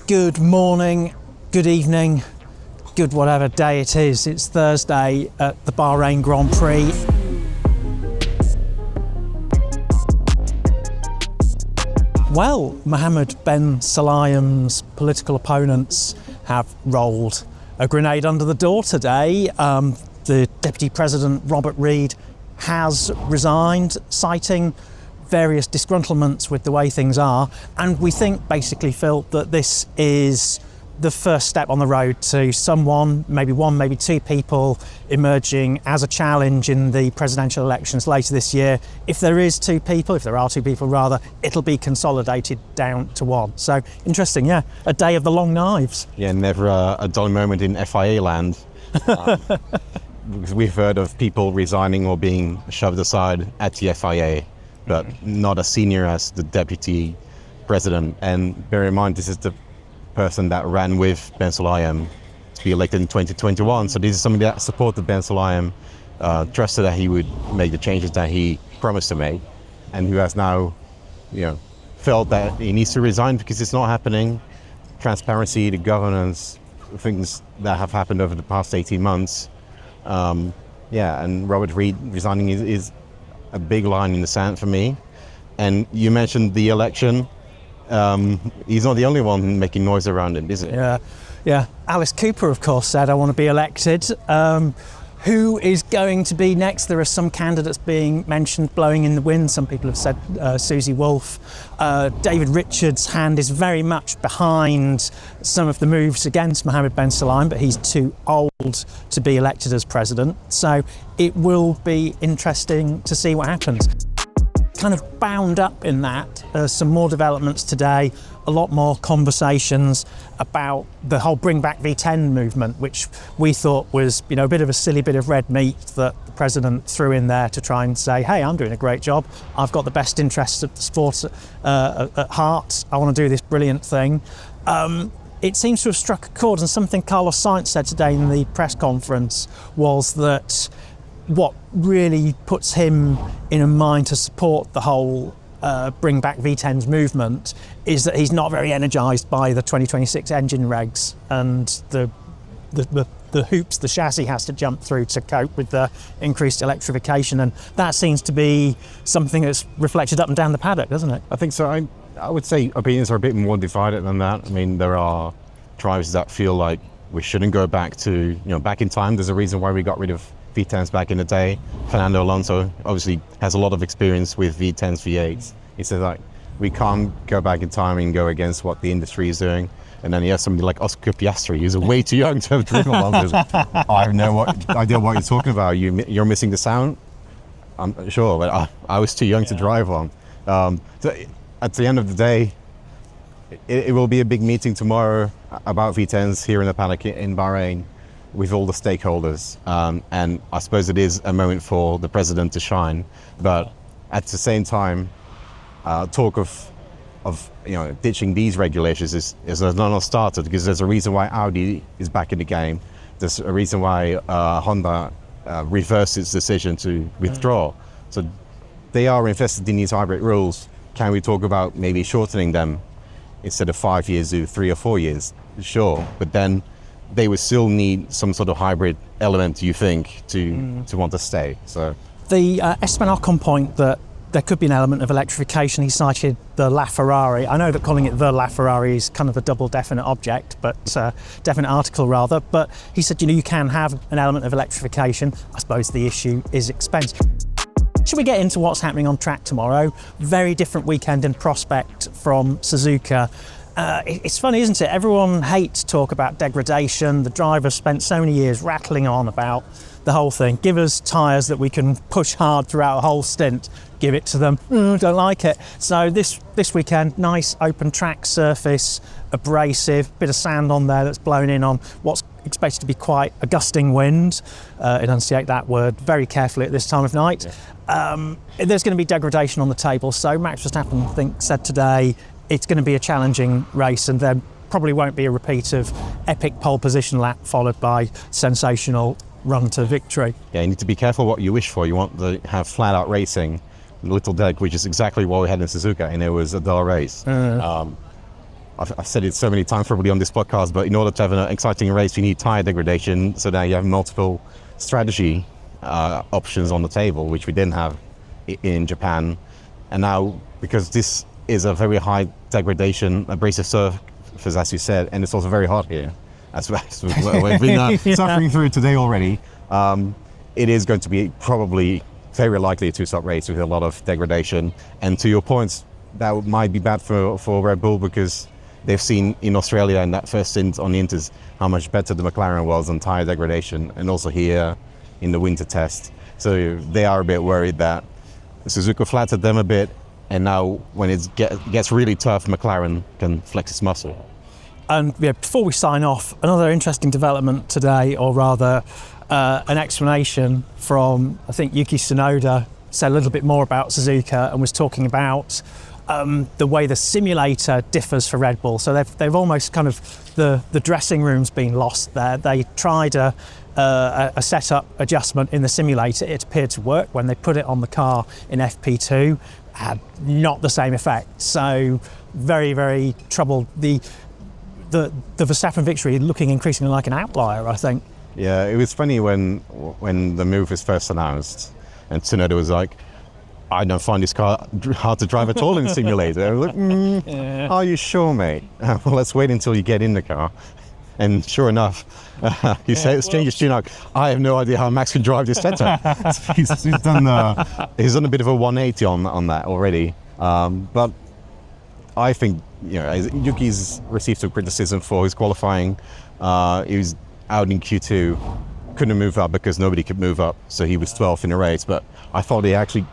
Good morning, good evening, good whatever day it is. It's Thursday at the Bahrain Grand Prix. Well, Mohammed Ben Sulayem's political opponents have rolled a grenade under the door today. The Deputy President, Robert Reid, has resigned, citing various disgruntlements with the way things are, and we think basically, Phil, that this is the first step on the road to someone, maybe one, maybe two people emerging as a challenge in the presidential elections later this year. If there are two people rather, it'll be consolidated down to one. So interesting, yeah, a day of the long knives. Yeah, never a dull moment in FIA land. We've heard of people resigning or being shoved aside at the FIA, but not as senior as the Deputy President. And bear in mind, this is the person that ran with Ben Sulayem to be elected in 2021. So this is somebody that supported Ben Sulayem, trusted that he would make the changes that he promised to make, and who has now, felt that he needs to resign because it's not happening. Transparency, the governance, things that have happened over the past 18 months. And Robert Reid resigning is a big line in the sand for me. And you mentioned the election. He's not the only one making noise around it, is it? Yeah. Alice Cooper, of course, said, "I want to be elected." Who is going to be next? There are some candidates being mentioned blowing in the wind. Some people have said Susie Wolff. David Richards' hand is very much behind some of the moves against Mohammed Ben Sulayem, but he's too old to be elected as president. So it will be interesting to see what happens. Kind of bound up in that, some more developments today, a lot more conversations about the whole Bring Back V10 movement, which we thought was, a bit of a silly bit of red meat that the president threw in there to try and say, hey, I'm doing a great job. I've got the best interests of the sport at heart. I want to do this brilliant thing. It seems to have struck a chord, and something Carlos Sainz said today in the press conference was that what really puts him in a mind to support the whole Bring Back V10s movement is that he's not very energised by the 2026 engine regs and the hoops the chassis has to jump through to cope with the increased electrification, and that seems to be something that's reflected up and down the paddock, doesn't it? I think so. I would say opinions are a bit more divided than that. I mean, there are drivers that feel like we shouldn't go back to, back in time. There's a reason why we got rid of V10s back in the day. Fernando Alonso obviously has a lot of experience with V10s, V8s. He says, we can't go back in time and go against what the industry is doing. And then he has somebody like Oscar Piastri, who's way too young to have driven one. I have no idea what you're talking about. You're missing the sound? I'm sure, but I was too young to drive one. So at the end of the day, it will be a big meeting tomorrow about V10s here in the paddock in Bahrain, with all the stakeholders, and I suppose it is a moment for the president to shine. But at the same time, talk of ditching these regulations is a non-starter, because there's a reason why Audi is back in the game. There's a reason why Honda reversed its decision to withdraw. So they are invested in these hybrid rules. Can we talk about maybe shortening them instead of 5 years to 3 or 4 years? Sure, but then they would still need some sort of hybrid element, you think, to want to stay. So the Esteban Ocon point that there could be an element of electrification, he cited the LaFerrari. I know that calling it the LaFerrari is kind of a double definite object, but definite article rather. But he said, you can have an element of electrification. I suppose the issue is expense. Should we get into what's happening on track tomorrow? Very different weekend in prospect from Suzuka. It's funny, isn't it? Everyone hates talk about degradation. The drivers spent so many years rattling on about the whole thing. Give us tyres that we can push hard throughout a whole stint. Give it to them. Don't like it. So this weekend, nice open track surface, abrasive, bit of sand on there that's blown in on what's expected to be quite a gusting wind. Enunciate that word very carefully at this time of night. Yeah. There's going to be degradation on the table. So Max Verstappen, said today, it's going to be a challenging race, and there probably won't be a repeat of epic pole position lap followed by sensational run to victory. Yeah, you need to be careful what you wish for. You want to have flat out racing, little deg, which is exactly what we had in Suzuka, and it was a dull race. I've said it so many times probably on this podcast, but in order to have an exciting race, you need tyre degradation. So now you have multiple strategy options on the table, which we didn't have in Japan. And now, because this is a very high degradation abrasive surface, as you said, and it's also very hot here, as we've been suffering through today already, it is going to be probably very likely a two-stop race with a lot of degradation. And to your points, that might be bad for Red Bull, because they've seen in Australia in that first stint on the Inters how much better the McLaren was on tyre degradation, and also here in the winter test. So they are a bit worried that Suzuka flattered them a bit, and now when it gets really tough, McLaren can flex its muscle. And yeah, before we sign off, another interesting development today, or rather an explanation from, I think, Yuki Tsunoda said a little bit more about Suzuka and was talking about the way the simulator differs for Red Bull. So they've almost kind of, the dressing room's been lost there. They tried a setup adjustment in the simulator. It appeared to work. When they put it on the car in FP2, had not the same effect. So very, very troubled. The Verstappen victory looking increasingly like an outlier, I think. Yeah, it was funny when the move was first announced, and Tsunoda was like, I don't find this car hard to drive at all in the simulator. I was like, Are you sure, mate? Well, let's wait until you get in the car. And sure enough, he said, change his tune out. I have no idea how Max can drive this setup. he's done a bit of a 180 on that already. But I think, Yuki's received some criticism for his qualifying. He was out in Q2, couldn't move up because nobody could move up, so he was 12th in the race. But I thought he actually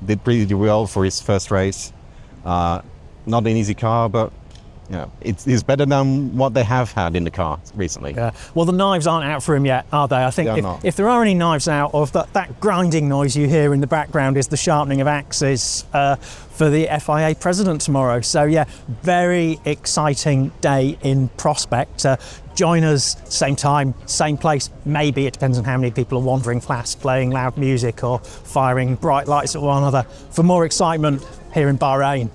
did pretty well for his first race. Not an easy car, but it's better than what they have had in the car recently. Yeah. Well, the knives aren't out for him yet, are they? I think if there are any knives out, or if that grinding noise you hear in the background is the sharpening of axes for the FIA President tomorrow. So yeah, very exciting day in prospect. Join us, same time, same place. Maybe it depends on how many people are wandering past, playing loud music or firing bright lights at one another, for more excitement here in Bahrain.